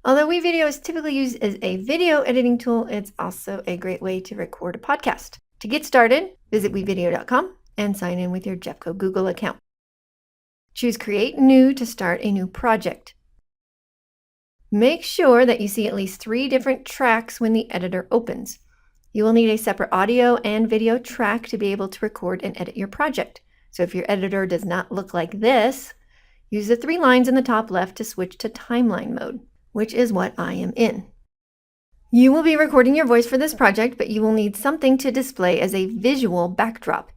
Although WeVideo is typically used as a video editing tool, it's also a great way to record a podcast. To get started, visit WeVideo.com and sign in with your Jeffco Google account. Choose Create New to start a new project. Make sure that you see at least 3 different tracks when the editor opens. You will need a separate audio and video track to be able to record and edit your project. So if your editor does not look like this, use the 3 lines in the top left to switch to timeline mode, which is what I am in. You will be recording your voice for this project, but you will need something to display as a visual backdrop.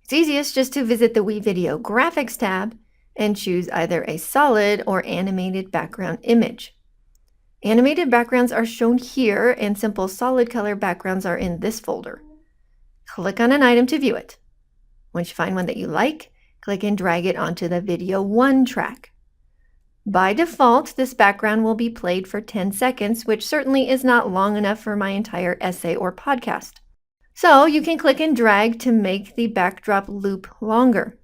It's easiest just to visit the WeVideo Graphics tab and choose either a solid or animated background image. Animated backgrounds are shown here, and simple solid color backgrounds are in this folder. Click on an item to view it. Once you find one that you like, click and drag it onto the Video 1 track. By default, this background will be played for 10 seconds, which certainly is not long enough for my entire essay or podcast. So you can click and drag to make the backdrop loop longer.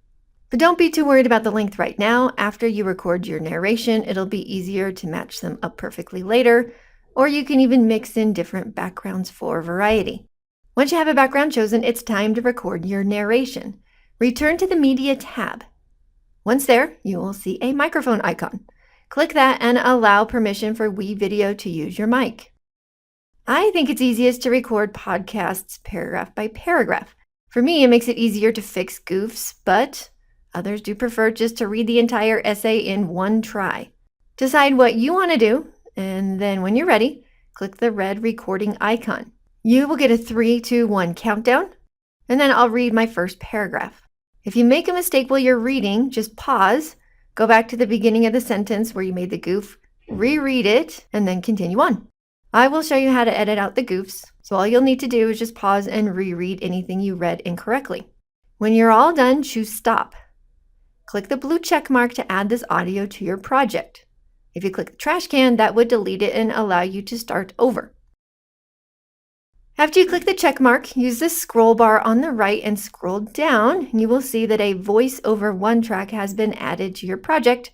But don't be too worried about the length right now. After you record your narration, it'll be easier to match them up perfectly later, or you can even mix in different backgrounds for variety. Once you have a background chosen, it's time to record your narration. Return to the Media tab. Once there, you will see a microphone icon. Click that and allow permission for WeVideo to use your mic. I think it's easiest to record podcasts paragraph by paragraph. For me, it makes it easier to fix goofs, but others do prefer just to read the entire essay in one try. Decide what you want to do, and then when you're ready, click the red recording icon. You will get a 3, 2, 1 countdown, and then I'll read my first paragraph. If you make a mistake while you're reading, just pause, go back to the beginning of the sentence where you made the goof, reread it, and then continue on. I will show you how to edit out the goofs, so all you'll need to do is just pause and reread anything you read incorrectly. When you're all done, choose Stop. Click the blue check mark to add this audio to your project. If you click the trash can, that would delete it and allow you to start over. After you click the check mark, use the scroll bar on the right and scroll down, and you will see that a voice-over 1 track has been added to your project,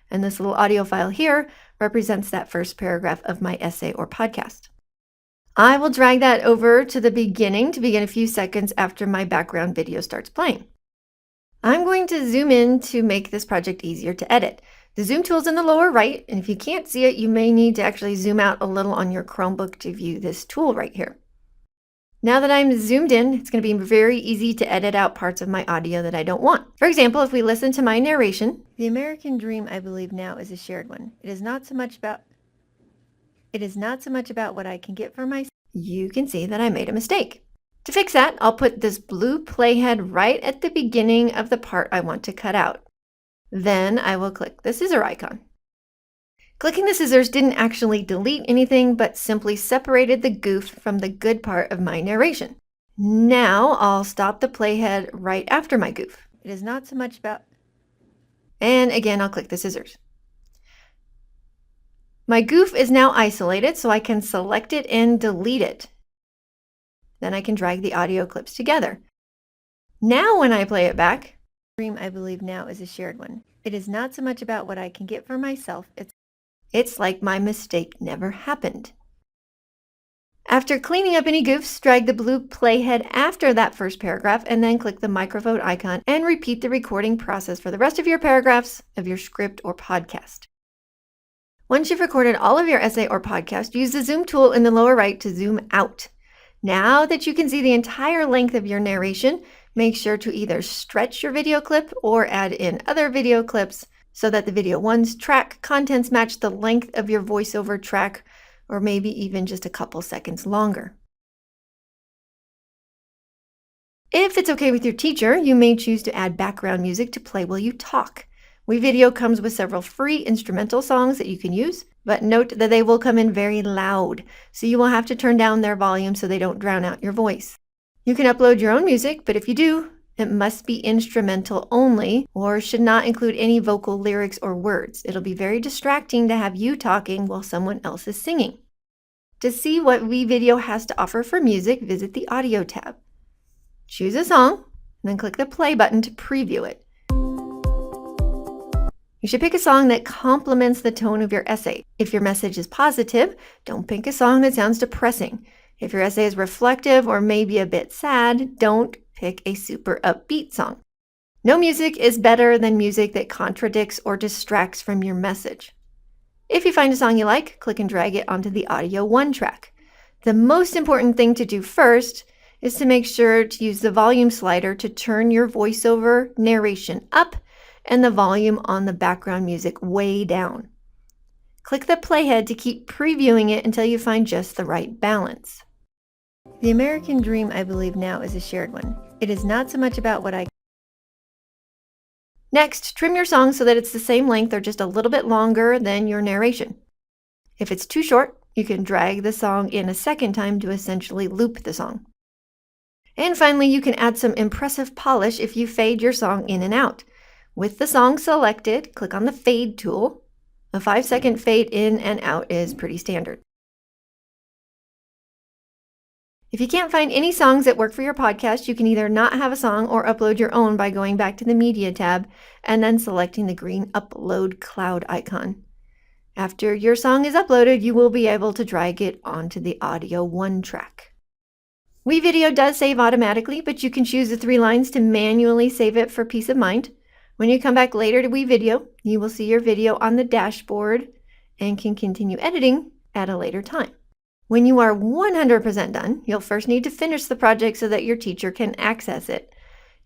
and this little audio file here represents that first paragraph of my essay or podcast. I will drag that over to the beginning to begin a few seconds after my background video starts playing. I'm going to zoom in to make this project easier to edit. The zoom tool is in the lower right, and if you can't see it, you may need to actually zoom out a little on your Chromebook to view this tool right here. Now that I'm zoomed in, it's going to be very easy to edit out parts of my audio that I don't want. For example, if we listen to my narration, the American dream, I believe now, is a shared one. It is not so much about what I can get for myself. You can see that I made a mistake. To fix that, I'll put this blue playhead right at the beginning of the part I want to cut out. Then I will click the scissor icon. Clicking the scissors didn't actually delete anything, but simply separated the goof from the good part of my narration. Now I'll stop the playhead right after my goof. It is not so much about... And again, I'll click the scissors. My goof is now isolated, so I can select it and delete it. Then I can drag the audio clips together. Now when I play it back, dream I believe now is a shared one. It is not so much about what I can get for myself. It's like my mistake never happened. After cleaning up any goofs, drag the blue playhead after that first paragraph and then click the microphone icon and repeat the recording process for the rest of your paragraphs of your script or podcast. Once you've recorded all of your essay or podcast, use the zoom tool in the lower right to zoom out. Now that you can see the entire length of your narration, make sure to either stretch your video clip or add in other video clips so that the video 1's track contents match the length of your voiceover track, or maybe even just a couple seconds longer. If it's okay with your teacher, you may choose to add background music to play while you talk. WeVideo comes with several free instrumental songs that you can use, but note that they will come in very loud, so you will have to turn down their volume so they don't drown out your voice. You can upload your own music, but if you do, it must be instrumental only or should not include any vocal lyrics or words. It'll be very distracting to have you talking while someone else is singing. To see what WeVideo has to offer for music, visit the Audio tab. Choose a song, and then click the play button to preview it. You should pick a song that complements the tone of your essay. If your message is positive, don't pick a song that sounds depressing. If your essay is reflective or maybe a bit sad, don't pick a super upbeat song. No music is better than music that contradicts or distracts from your message. If you find a song you like, click and drag it onto the Audio 1 track. The most important thing to do first is to make sure to use the volume slider to turn your voiceover narration up and the volume on the background music way down. Click the playhead to keep previewing it until you find just the right balance. The American dream, I believe now, is a shared one. It is not so much about what I... Next, trim your song so that it's the same length or just a little bit longer than your narration. If it's too short, you can drag the song in a second time to essentially loop the song. And finally, you can add some impressive polish if you fade your song in and out. With the song selected, click on the Fade tool. A 5-second fade in and out is pretty standard. If you can't find any songs that work for your podcast, you can either not have a song or upload your own by going back to the Media tab and then selecting the green Upload Cloud icon. After your song is uploaded, you will be able to drag it onto the Audio 1 track. WeVideo does save automatically, but you can choose the 3 lines to manually save it for peace of mind. When you come back later to WeVideo, you will see your video on the dashboard and can continue editing at a later time. When you are 100% done, you'll first need to finish the project so that your teacher can access it.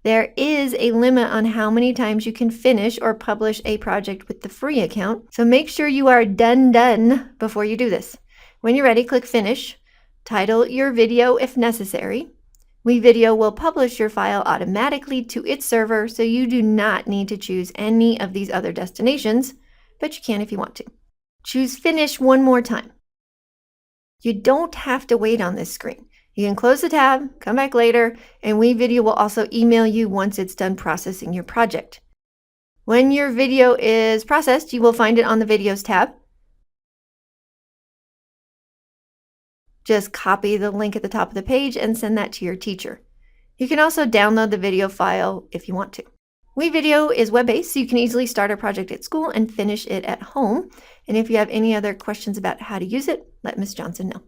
There is a limit on how many times you can finish or publish a project with the free account, so make sure you are done before you do this. When you're ready, click Finish. Title your video if necessary. WeVideo will publish your file automatically to its server, so you do not need to choose any of these other destinations, but you can if you want to. Choose Finish one more time. You don't have to wait on this screen. You can close the tab, come back later, and WeVideo will also email you once it's done processing your project. When your video is processed, you will find it on the Videos tab. Just copy the link at the top of the page and send that to your teacher. You can also download the video file if you want to. WeVideo is web-based, so you can easily start a project at school and finish it at home. And if you have any other questions about how to use it, let Ms. Johnson know.